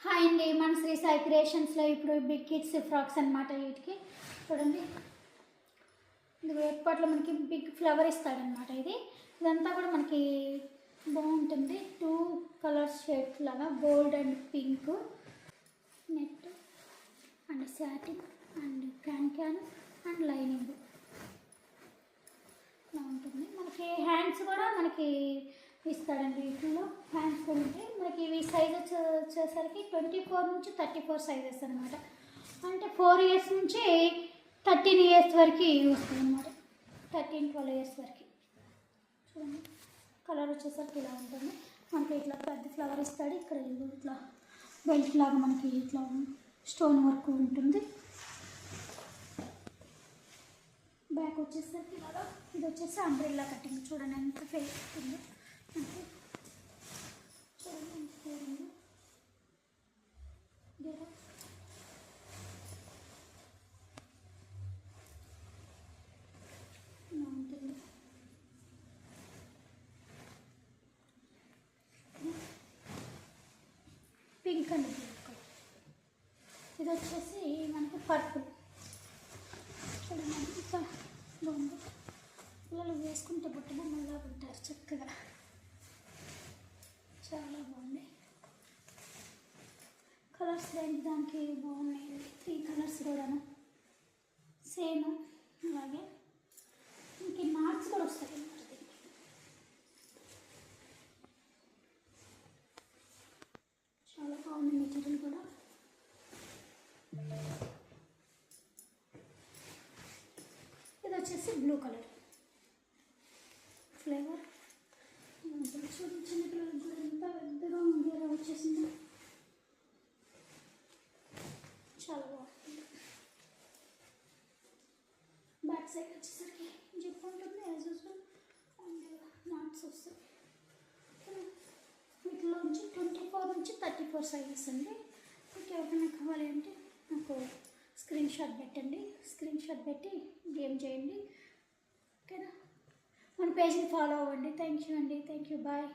Hi అండి, మన శ్రీ సాయి క్రియేషన్స్లో ఇప్పుడు బిగ్ కిడ్స్ ఫ్రాక్స్ అనమాట. వీటికి చూడండి, ఇది ఎప్పట్లో మనకి బిగ్ ఫ్లవర్ ఇస్తాడనమాట. ఇదంతా కూడా మనకి బాగుంటుంది. 2 కలర్స్ షేడ్స్ లాగా, gold and pink net and satin and can and lining ఇలా ఉంటుంది. మనకి హ్యాండ్స్ కూడా మనకి ఇస్తాడండి. వీటిలో హ్యాండ్స్ కూడా ఉంటాయి. మనకి ఇవి సైజ్ వచ్చేసరికి 24 నుంచి 34 సైజెస్ అనమాట. అంటే 4 ఇయర్స్ నుంచి 13 ఇయర్స్ వరకు వస్తుంది అనమాట. 13-12 ఇయర్స్ వరకు. చూడండి, కలర్ వచ్చేసరికి ఇలా ఉంటుంది. మనకి ఇట్లా పెద్ద ఫ్లవర్ ఇస్తాడు. ఇక్కడ ఇట్లా బెల్ట్ లాగా మనకి ఇట్లా స్టోన్ వర్క్ ఉంటుంది. బ్యాక్ వచ్చేసరికి ఇలాగా, ఇది వచ్చేసి అంబ్రెల్లా కటింగ్. చూడండి ఎంత ఫేస్ ఉంటుందో. చూడండి ఎంత ఫేర్ ఉందో. ఉంటుంది. Pink and blue colour. ఇది వచ్చేసి మనకి పర్పుల్. చూడండి ఎంత బాగుంది. పిల్లలు వేసుకుంటే బుట్ట బొమ్మలా ఉంటారు చక్కగా. చాలా బాగుంది. కలర్స్ దానికి బాగున్నాయి. 3 కలర్స్ కూడాను సేమ్. అలాగే ఇంక నాట్స్ కూడా వస్తాయి అన్నమాట. దీనికి చాలా బాగుంది మెటీరియల్ కూడా. ఇది వచ్చేసి బ్లూ కలర్ ఫ్లేవర్. చూడండి, చిన్నపిల్లలకు కూడా ఎంత పెద్దగా ఉంది. ఎలా వచ్చేసింది, చాలా బాగుంటుంది. బ్యాక్ సైడ్ వచ్చేసరికి జిప్ ఉంటుంది యాజ్ యూజువల్. అండ్ నాట్స్ వస్తాయి. వీటిలో నుంచి 24 నుంచి 34 సైజెస్ అండి. మీకు ఎవరికైనా కావాలి అంటే నాకు స్క్రీన్ షాట్ పెట్టండి. స్క్రీన్ షాట్ పెట్టి గేమ్ చేయండి. ఓకేనా? మన పేజ్ని ఫాలో అవ్వండి. థ్యాంక్ యూ అండి. Thank you. బాయ్.